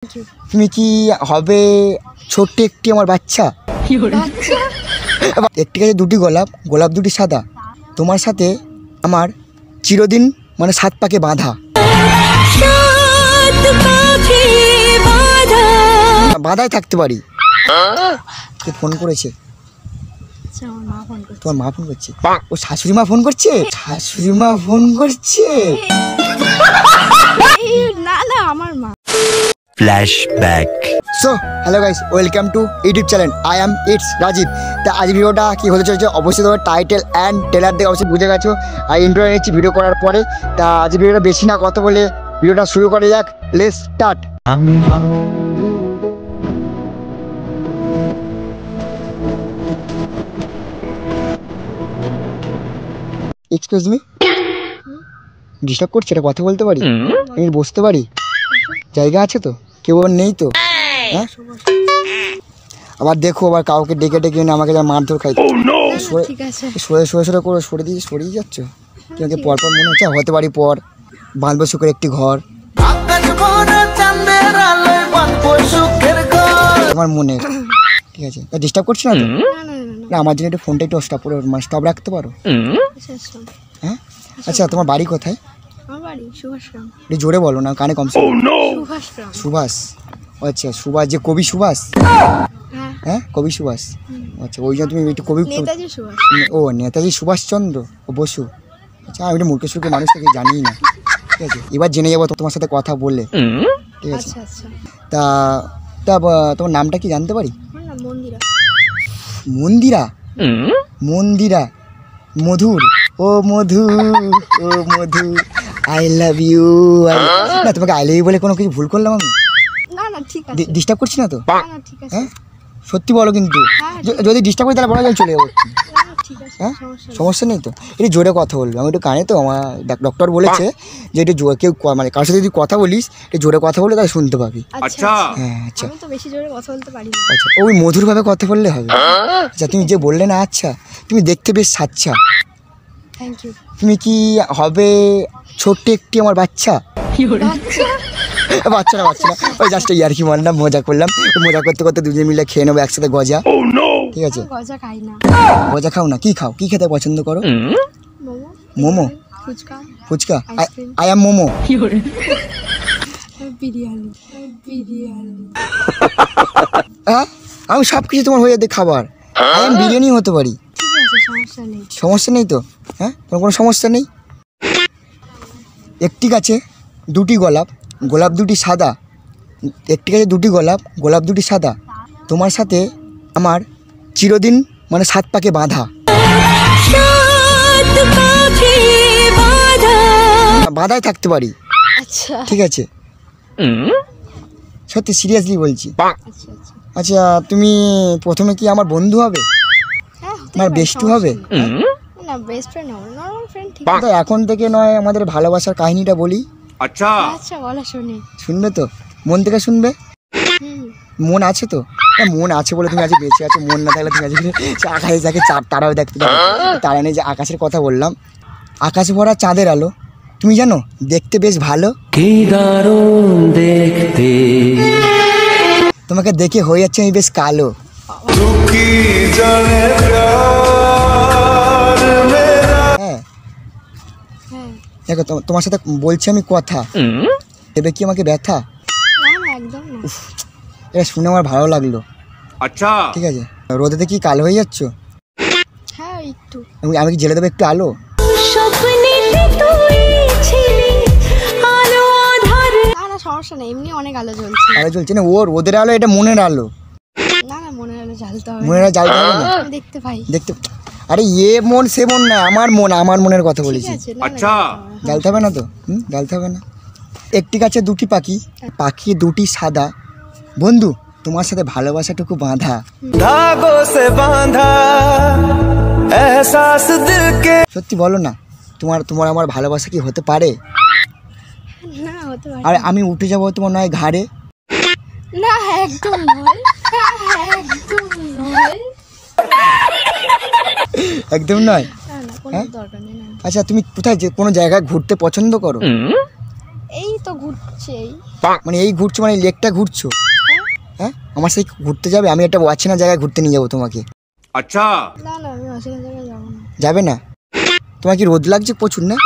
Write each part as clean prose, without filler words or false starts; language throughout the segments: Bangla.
তুমি কি হবে ছোট্ট একটি আমার বাচ্চা? একটি গাছে দুটি গোলাপ, গোলাপ দুটি সাদা, তোমার সাথে আমার চিরদিন মানে 7 পাকে বাঁধা। বাঁধায় থাকতে পারি। কে ফোন করেছে? তোমার মা ফোন করছে। ও শাশুড়ি মা ফোন করছে? শাশুড়ি মা ফোন করছে? না না আমার মা। Flashback. So hello guys, welcome to YouTube channel I am it's Rajib. তা আজ ভিডিওটা কি হতে চলেছে অবশ্যই তোমার টাইটেল অ্যান্ড ট্রেলার দেখে অবশ্যই বুঝে গেছো। আর ইন্ট্রো নিচ্ছি ভিডিও করার পরে। তা আজ ভিডিওটা বেশি না কথা বলে ভিডিওটা শুরু করে যাক। Let's start. Excuse me, disturb করছে? এটা কথা বলতে পারি? আমি বসতে পারি? জায়গা আছে তো? কেউ আবার নেই তো? হ্যাঁ, আবার দেখো আবার কাউকে ডেকে ডেকে এনে আমাকে যা মারধর খাই। সরে সরে সরে করে সরিয়ে যাচ্ছ কেউ পরপর মনে হচ্ছে হতে পারি পর বাঁধবো সুখের একটি ঘর আমার মনে। ঠিক আছে, ডিস্টার্ব করছি না তো? না, আমার জন্য একটু ফোনটা একটু স্টপ রাখতে পারো? হ্যাঁ, আচ্ছা তোমার বাড়ি কোথায়? একটু জোরে বলো না, কানে কম। সুভাষ? আচ্ছা, সুভাষ যে কবি সুভাষ? হ্যাঁ, কবি সুভাষ। আচ্ছা, ওই জন্য তুমি একটু কবি। ও নেতাজি সুভাষচন্দ্র ও বসু। আচ্ছা, আমি একটু মূর্খ সুখে মানুষ থেকে জানি না। ঠিক আছে, এবার জেনে যাবো তোমার সাথে কথা বললে। ঠিক আছে, তা তা তোমার নামটা কি জানতে পারি? মন্দিরা? মন্দিরা মধুর? ও মধু, ও মধু, আই লাভ ইউ। না, তোমাকে আই লাভ ইউ বলে কোনো কিছু ভুল করলাম আমি? না না ঠিক আছে, ডিস্টার্ব করছি না তো? না না ঠিক আছে। হ্যাঁ, সত্যি বলো কিন্তু। যদি ডিস্টার্ব করি তাহলে বলা যায় চলে যাবো। হ্যাঁ, সমস্যা নেই তো? একটু জোরে কথা বলবে। আমি একটু কানে তো, আমার ডক্টর বলেছে যে একটু জোরে কেউ মানে কারোর সাথে যদি কথা বলিস একটু জোরে কথা বললে তাহলে শুনতে পাবি। আচ্ছা হ্যাঁ, আচ্ছা। আমি তো বেশি জোরে কথা বলতে পারি না। আচ্ছা, ওই মধুরভাবে কথা বললে হবে। আচ্ছা, তুমি যে বললে না, আচ্ছা তুমি দেখতে বেশ সাচ্ছা। Thank you. তুমি কি হবে ছোট্ট একটি আমার বাচ্চা? বাচ্চা না, ওই জাস্ট ইয়ার্কি মারলাম, মজা করলাম। মজা করতে করতে দুজন মিলে খেয়ে নেবো একসাথে গজা। ঠিক আছে, গজা খাই না। গজা খাও না? কি খাও? কি খেতে পছন্দ করো? মোমো, ফুচকা? I am momo. হ্যাঁ, আমি সব কিছু তোমার হয়ে যাবে খাবার। আই এম বিরিয়ানি হতে পারি। সমস্যা নেই তো? হ্যাঁ, কোনো সমস্যা নেই। একটি গাছে দুটি গোলাপ, গোলাপ দুটি সাদা। একটি গাছে দুটি গোলাপ, গোলাপ দুটি সাদা, তোমার সাথে আমার চিরদিন মানে 7 পাকে বাঁধা। বাঁধায় থাকতে পারি। আচ্ছা ঠিক আছে, সত্যি সিরিয়াসলি বলছি। আচ্ছা, তুমি প্রথমে কি আমার বন্ধু হবে? আমার বেস্টু হবে? না, বেস্ট ফ্রেন্ড হবে, নরমাল ফ্রেন্ড। ঠিক আছে, এখন থেকে নয় আমাদের ভালোবাসার কাহিনীটা বলি। আচ্ছা আচ্ছা, বলা শুনি। শুনবে তো? মন থেকে শুনবে? মন আছে তো? মন আছে বলে তুমি আজ বেঁচে আছো। মন না থাকলে তুমি আজকে আকাশে যাকে তারাও দেখতে পাবে। তারা নেই যে আকাশের কথা বললাম, আকাশ ভরা চাঁদের আলো। তুমি জানো দেখতে বেশ ভালো। কি দারুণ দেখতে, তোমাকে দেখে হয়ে যাচ্ছে আমি বেশ কালো। হ্যাঁ, দেখো তোমার সাথে বলছি আমি কথা, দেবে কি আমাকে ব্যথা? একদম না। এটা শুনে আমার ভালো লাগলো। আচ্ছা, ঠিক আছে। রোদেতে কি কালো হয়ে যাচ্ছ? হ্যাঁ, একটু। আমি কি জেলে দেবো একটু আলো? না সমস্যা নেই, এমনি অনেক আলো জ্বলছে। আলো জ্বলছে না? ওর ওদের আলো, এটা মনের আলো। না না, মনের আলো জ্বালতে হবে। মনের আলো জ্বালতে হবে না? দেখতে পাই। দেখতে, আরে এ মন সে মন না, আমার মন, আমার মনের কথা বলেছি। আচ্ছা, জ্বালতে হবে না তো? জ্বালতে হবে না। একটি গাছে দুটি পাখি, পাখি দুটি সাদা, বন্ধু তোমার সাথে ভালোবাসাটুকু বাঁধা। সত্যি বলো না, তোমার আমার ভালোবাসা কি হতে পারে? না, হতে পারে। আর আমি উঠে যাবো তোমার নয় ঘাড়ে? না, একদম নয়। একদম নয়। একদম নয়? না না, কোনো দরকার নেই। আচ্ছা, তুমি কোথায় কোনো জায়গায় ঘুরতে পছন্দ করো? এই তো ঘুরছেই। মানে এই ঘুরছো মানে লেকটা ঘুরছো? হ্যাঁ, আমার সাথে ঘুরতে যাবে? আমি একটা অচেনা জায়গায় ঘুরতে নিয়ে যাবো তোমাকে। আচ্ছা না না, আমি অচেনা জায়গায় যাবো না। যাবে না? তোমার কি রোদ লাগছে প্রচুর না?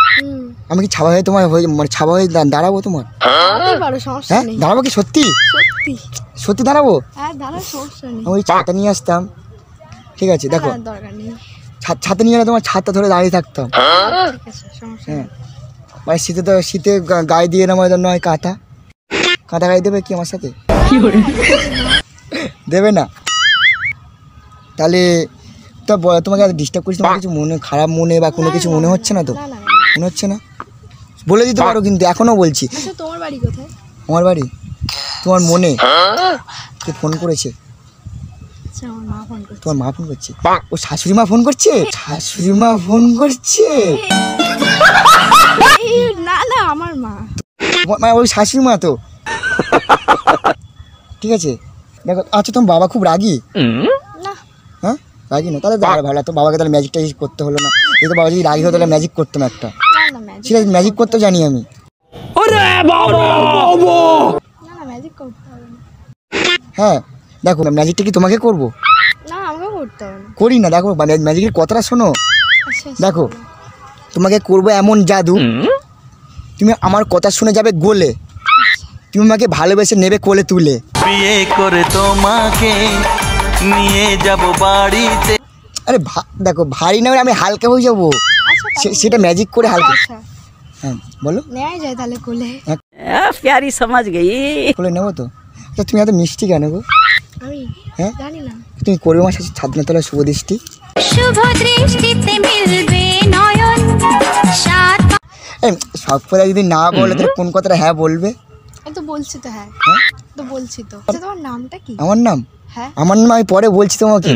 আমি কি ছাওয়া হয়ে তোমার হয়ে মানে ছাওয়া হয়ে দাঁড়াবো তোমার? দাঁড়াতেই পারো, সমস্যা হ্যাঁ নেই। দাঁড়াবো কি সত্যি? সত্যি? সত্যি দাঁড়াবো? হ্যাঁ দাঁড়াও, সমস্যা নেই। আমি ওই ছাতা নিয়ে আসতাম, ঠিক আছে? দেখো না, দরকার নেই। ছাতা নিয়ে এলে তোমার ছাতা ধরে দাঁড়িয়ে থাকতাম। ঠিক আছে, সমস্যা হ্যাঁ, নেই। মানে শীতে গায়ে দিয়ে নেওয়ার জন্য হয় কাঁথা গায়ে দেবে কি আমার সাথে? দেবে না? তাহলে তো তোমাকে ডিস্টার্ব করছি, তোমার কিছু মনে খারাপ মনে বা কোনো কিছু মনে হচ্ছে না তো? না না না। মনে হচ্ছে না? বলে দিতে পারো কিন্তু, এখনও বলছি। আচ্ছা, তোমার বাড়ি কোথায়? আমার বাড়ি তোমার মনে কে ফোন করেছে? আচ্ছা, আমার মা ফোন করছে। তোমার মা ফোন করছে? ও শাশুড়ি মা ফোন করছে? শাশুড়ি মা ফোন করছে? না না, আমার মা। মানে ওই শাশুড়ি মা তো? ঠিক আছে, দেখো। আচ্ছা, তোমার বাবা খুব রাগী? না হ্যাঁ, রাগী না? তাহলে ভালো। তো বাবাকে তাহলে ম্যাজিক ট্যাজিক করতে হলো না। এই তো বাবা যদি রাগী হতো তাহলে ম্যাজিক করতাম একটা। না ম্যাজিক। ঠিক আছে, ম্যাজিক করতে জানি আমি। না না, ম্যাজিক করতে হবে না। হ্যাঁ দেখো, ম্যাজিকটা কি তোমাকে করবো? না, আমাকেও করতে হবে না। করি না, দেখো ম্যাজিকের কথাটা শোনো। আচ্ছা, দেখো, তোমাকে করবো এমন জাদু, তুমি আমার কথা শুনে যাবে গোলে, তুমি আমাকে ভালোবেসে নেবে কোলে তুলে। বিয়ে করে তোমাকে নিয়ে যাব বাড়িতে। আরে দেখো, ভারী না হলে আমি হালকা হয়ে যাবো। আচ্ছা, সেটা ম্যাজিক করে হালকা। আচ্ছা হ্যাঁ বলো। নেওয়াই যায় তাহলে কোলে। প্যারি সমাজ গই। কোলে নেবো তো? তা তুমি এত মিষ্টি কেন গো? আমি হ্যাঁ, জানি না। তুমি করবে আমার সাথে ছাদনাতলা শুভ দৃষ্টি? শুভ দৃষ্টিতে মিলবে নয়ন সাত। সব কথা যদি না বলে তাহলে কোন কথাটা হ্যাঁ বলবে? আমি তো বলছি তো, হ্যাঁ হ্যাঁ, তো বলছি তো। আচ্ছা, তোমার নামটা কি? আমার নাম? হ্যাঁ। আমার নাম আমি পরে বলছি তোমাকে।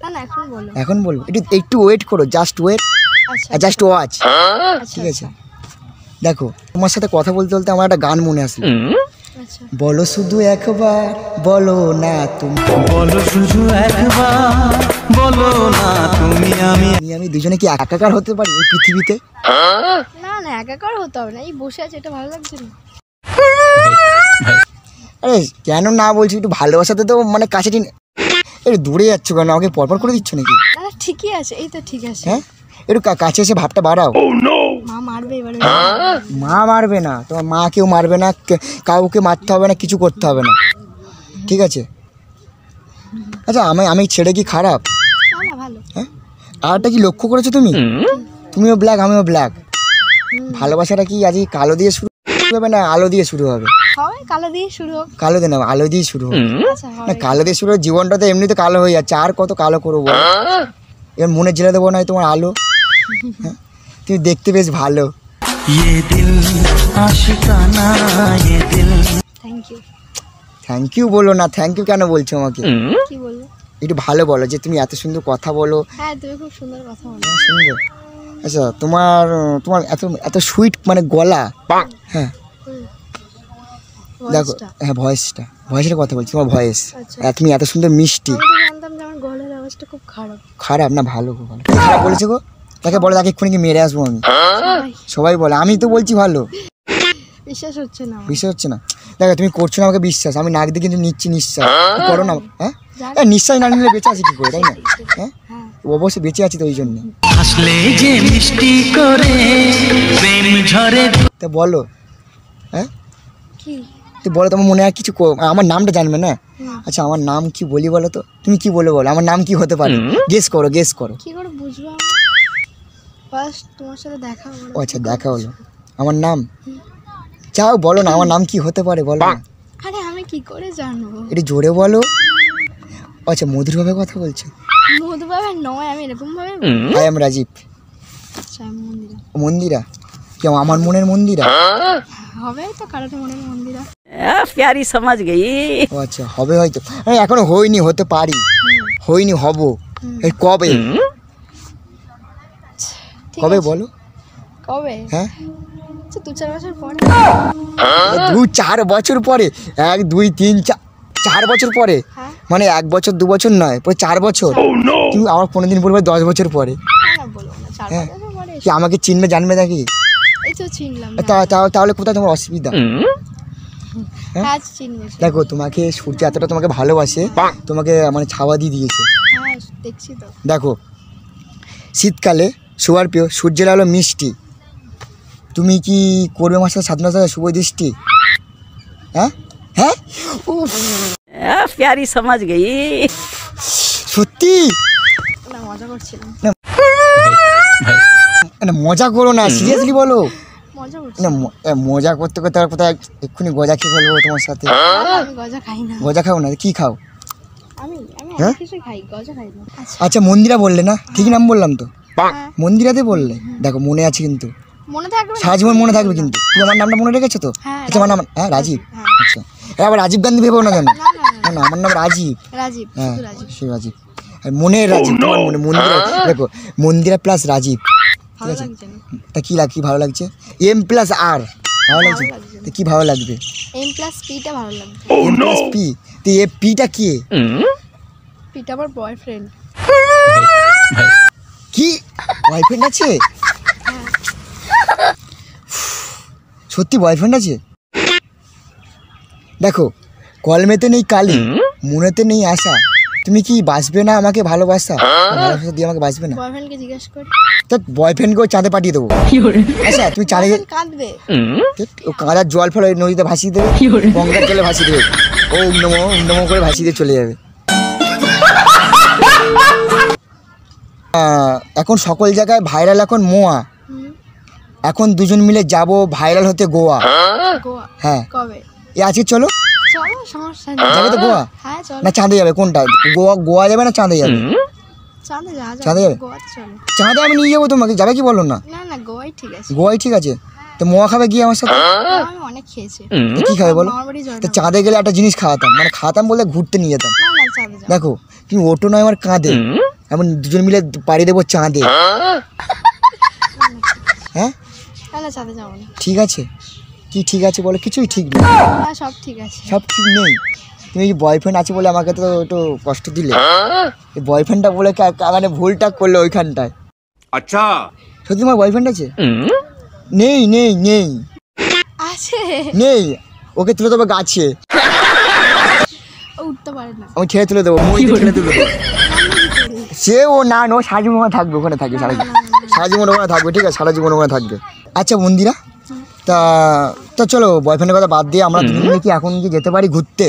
না না, এখন বলো। এখন বলবো? একটু ওয়েট করো, জাস্ট ওয়েট, আচ্ছা জাস্ট ওয়াচ। আচ্ছা, ঠিক আছে, দেখো তোমার সাথে কথা বলতে বলতে আমার একটা গান মনে আসলো। আচ্ছা। বলো শুধু একবার, বলো না তুমি, বলো শুধু একবার, বলো না তুমি আমি দুজনে কি একাকার হতে পারি এই পৃথিবীতে? না না, একাকার হতে হবে না। এই বসে আছে, এটা ভালো লাগছে না। আরে কেন না বলছি? একটু ভালোবাসাতে তো মানে কাছে একটু দূরে যাচ্ছ কেন? আমাকে পরপর করে দিচ্ছ নাকি? না না, ঠিকই আছে, এই তো ঠিক আছে। হ্যাঁ, একটু কাছে এসে ভাবটা বাড়াও। মা মারবে এবারে। মা মারবে না, তোমার মা কেউ মারবে না, কাউকে মারতে হবে না, কিছু করতে হবে না, ঠিক আছে? আচ্ছা, আমি ছেড়ে কি খারাপ? না না, ভালো। হ্যাঁ, আরটা কি লক্ষ্য করেছো তুমি? তুমিও ব্ল্যাক, আমিও ব্ল্যাক। ভালোবাসাটা কি আজকে কালো দিয়ে শুরু হবে না আলো দিয়ে শুরু হবে? হবে কালো দিয়ে শুরু হোক। কালো দিয়ে না, আলো দিয়ে শুরু হবে। আচ্ছা, না, হবে। কালো দিয়ে শুরু হবে, জীবনটা তো এমনিতে কালো হয়ে যাচ্ছে, আর কত কালো করবো? এবার মনে জেলে দেবো না তোমার আলো। হ্যাঁ, তুমি দেখতে বেশ ভালো। ये दिल आशिकाना ये दिल। Thank you. থ্যাংক ইউ বলো না, থ্যাংক ইউ কেন বলছো আমাকে? কি বলবো? একটু ভালো বলো যে তুমি এত সুন্দর কথা বলো। হ্যাঁ, তুমি খুব সুন্দর কথা বলো। সুন্দর। আচ্ছা, তোমার তোমার এত এত সুইট মানে গলা। হ্যাঁ দেখো, ভয়েসটা। হ্যাঁ ভয়েসের কথা বলছি, তোমার ভয়েস। আচ্ছা। তুমি এত সুন্দর মিষ্টি। আমি তো জানতাম যে আমার গলার আওয়াজটা খুব খারাপ। খারাপ না, ভালো গো, ভালো। কে খারাপ বলেছে গো? তাকে বলে, তাকে এক্ষুনি মেরে আসবো আমি। সবাই সবাই বলে, আমি তো বলছি ভালো। বিশ্বাস হচ্ছে না আমার। বিশ্বাস হচ্ছে না? দেখো, তুমি করছো না আমাকে বিশ্বাস, আমি নাক দিয়ে কিন্তু নিচ্ছি নিঃশ্বাস। তুমি করো না। হ্যাঁ, নিঃশ্বাস না নিলে বেঁচে আছি কি করে, তাই না? হ্যাঁ, হ্যাঁ। অবশ্যই বেঁচে আছি তো ওই জন্য। হাসলে যে মিষ্টি করে প্রেম ঝরে। তা বলো। হ্যাঁ, কি? তো বলো, তোমার মনে হয় কিছু আমার নামটা জানবে না? না। আচ্ছা, আমার নাম কি বলি বলো তো? তুমি কি বলে বলো আমার নাম কি হতে পারে? গেস করো। কি করে বুঝবো? ফার্স্ট তোমার সাথে দেখা হলো। ও আচ্ছা, দেখা হলো। আমার নাম চাও বলো না, আমার নাম কি হতে পারে বলো না। আরে আমি কি করে জানবো? একটু জোরে বলো। আচ্ছা, মধুরভাবে কথা বলছো? মধুভাবে নয়, আমি এরকম ভাবে। I am Rajib. আচ্ছা, মন্দিরা মন্দিরা? কি আমার মনের মন্দিরা? হবে তো, কারোর মনের মন্দিরা। प्यारी समझ गई। ও আচ্ছা, হবে হয়তো। এখনো হয়নি, হতে পারি। হয়নি, হব। এই কবে? ঠিক কবে আছে। বলো? কবে? হ্যাঁ, আচ্ছা, 2-4 বছর পরে। 2-4 বছর পরে? 1 2 3 4 বছর পরে? হ্যাঁ। মানে 1 বছর 2 বছর নয়, পুরো 4 বছর। তুমি আবার কোনোদিন বলবে 10 বছর পরে। না না, বলবো না। 4 হ্যাঁ। বছর পরে। কি আমাকে চিনবে জানবে নাকি? এই তো চিনলাম তাহলে কোথায় তোমার অসুবিধা? হ্যাঁ চিনবো। দেখো তোমাকে সূর্য এতটা তোমাকে ভালোবাসে, তোমাকে মানে ছাওয়া দিয়ে দিয়েছে। হ্যাঁ দেখছি তো। দেখো শীতকালে সবার প্রিয় সূর্যের আলো মিষ্টি, তুমি কি করবে আমার সাথে স্বাধীনতা শুভ দৃষ্টি? হ্যাঁ হ্যাঁ प्यारी समझ गई। সত্যি না মজা করছিলাম। না মজা করো না, সিরিয়াসলি বলো। মজা করছি। না মজা করতে করতে আর কোথায় এক্ষুনি গজা খেয়ে ফেলবো তোমার সাথে। আমি গজা খাই না। গজা খাও না, কি খাও? আমি হ্যাঁ? অনেক কিছু খাই, গজা খাই না। আচ্ছা আচ্ছা মন্দিরা বললে না, ঠিক নাম বললাম তো? হ্যাঁ, মন্দিরাতে বললে। দেখো মনে আছে কিন্তু, মনে থাকবে না? সারা জীবন মনে থাকবে কিন্তু। তুমি আমার নামটা মনে রেখেছো তো? হ্যাঁ, আচ্ছা আমার নাম রাজীব। হ্যাঁ। আচ্ছা আবার রাজীব গান্ধী ভেবো না জানো? না না না, না না আমার নাম রাজীব। রাজীব, হ্যাঁ শুধু রাজীব। সে রাজীব, আর মনের রাজীব, তোমার মনে মন্দিরা। দেখো মন্দিরা প্লাস রাজীব, ভালো আছে? লাগছে না? তা কি ভালো লাগছে? এম প্লাস আর ভালো লাগছে? লাগছে না। তা কি ভালো লাগবে? M+P টা ভালো লাগছে। এম প্লাস পি, তো এ পিটা কি? পিটা আমার বয়ফ্রেন্ড। কি বয়ফ্রেন্ড আছে? সত্যি বয়ফ্রেন্ড আছে? দেখো কলমেতে নেই কালি, মনেতে নেই আশা, তুমি কি বাসবে না আমাকে ভালোবাসা? ভালোবাসা দিয়ে আমাকে বাসবে না? বয়ফ্রেন্ডকে জিজ্ঞেস করি। তো বয়ফ্রেন্ডকেও চাঁদে পাঠিয়ে দেবো। আচ্ছা তুমি চাঁদে বয়ফ্রেন্ড কাঁদবে। ও কাঁদার জল ফল ওই নদীতে ভাসিয়ে দেবে, গঙ্গার জলে ভাসিয়ে দেবে, ওম নমো করে ভাসিয়ে দিয়ে চলে যাবে। এখন সকল জায়গায় ভাইরাল, এখন মোয়া। এখন দুজন মিলে যাব ভাইরাল হতে গোয়া। গোয়া? হ্যাঁ কবে? আজকে চলো। চলো, সমস্যা নেই। যাবে তো গোয়া? হ্যাঁ চলো। না চাঁদে যাবে? কোনটা? গোয়া যাবে না চাঁদে যাবে? চাঁদে যাওয়া যাবে। চাঁদে যাবে? গোয়াতে চলো। চাঁদে আমি নিয়ে যাবো তোমাকে, যাবে কি বলো না? না না, গোয়াই ঠিক আছে। গোয়াই ঠিক আছে। তো মোয়া খাবে গিয়ে আমার সাথে? আমি অনেক খেয়েছি। তো কি খাবে বলো? মামার বাড়ি তো জয়নগর। চাঁদে গেলে একটা জিনিস খাওয়াতাম, মানে খাওয়াতাম বলতে ঘুরতে নিয়ে যেতাম। না না, চাঁদে যাও। দেখো তুমি ওটো নয় আমার কাঁদে, এমন দুজন মিলে পাড়ি দেবো চাঁদে। হ্যাঁ না না, চাঁদে যাবো না। ঠিক আছে। কি ঠিক আছে বলো? কিছুই ঠিক নেই, হ্যাঁ সব ঠিক আছে। সব ঠিক নেই। তুমি বয়ফ্রেন্ড আছে বলে আমাকে তো একটু কষ্ট দিলে। এই বয়ফ্রেন্ডটা বলে মানে ভুলটা করলে ওইখানটায়। अच्छा সত্যি তোমার বয়ফ্রেন্ড আছে? নেই নেই নেই আছে। নেই, ওকে তুলে দেবো গাছে, ও উঠতে পারে না। আমি ছেড়ে তুলে দেবো, মইতে ছেড়ে তুলে দেবো। সে ও না ও সারা জীবন ওখানে থাকবে, ওখানে থাকবে সারা জীবন ওখানে থাকবে, ঠিক আছে সারা জীবন ওখানে থাকবে। আচ্ছা মন্দিরা, তা তো চলো বয়ফ্রেন্ডের কথা বাদ দিয়ে আমরা দুজন মিলে কি এখন কি যেতে পারি ঘুরতে?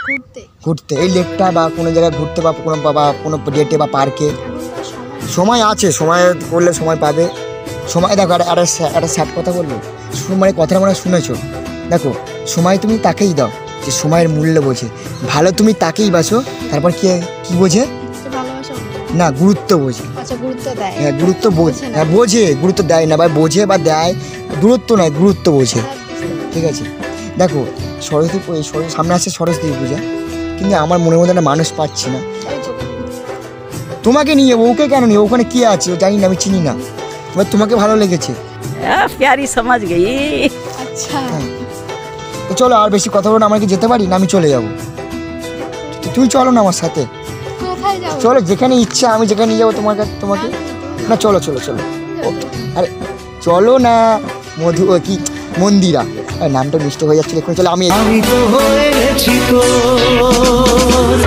ঘুরতে? ঘুরতে এই লেকটা বা কোনো জায়গায় ঘুরতে, বা কোনো ডেটে বা পার্কে? সময় আছে, সময় করলে সময় পাবে। সময় দেখো একটা স্যাড কথা বলবো, মানে কথাটা মনে হয় শুনেছো। দেখো সময় তুমি তাকেই দাও যে সময়ের মূল্য বোঝে, ভালো তুমি তাকেই বাসো, তারপর কি বোঝে? যে ভালোবাসা বোঝে। না গুরুত্ব বোঝে। আচ্ছা গুরুত্ব দেয়। হ্যাঁ গুরুত্ব বোঝে, বোঝে না। হ্যাঁ বোঝে, গুরুত্ব দেয় না, বা বোঝে বা দেয়, দূরত্ব নয় গুরুত্ব বোঝে, ঠিক আছে? দেখো সামনে আসছে সরস্বতী পূজা, কিন্তু আমার মনের মধ্যে একটা মানুষ পাচ্ছি না। ওই তো। তোমাকে নিয়ে ওকে কেন নিয়ে? ওখানে কি আছে ও জানি না, আমি চিনি না, এবার তোমাকে ভালো লেগেছে। प्यारी समझ गई। আচ্ছা তো চলো আর বেশি কথা বলো না, আমরা কি যেতে পারি না? আমি চলে যাবো, তুমি চলো না আমার সাথে। কোথায় যাবো? চলো যেখানে ইচ্ছা, আমি যেখানে নিয়ে যাবো তোমাকে। না চলো চলো চলো, আরে চলো না। কি মন্দিরা, নামটা মিষ্টি হয়ে যাচ্ছিল, চলো আমি আমি তো হয়ে গেছি তোর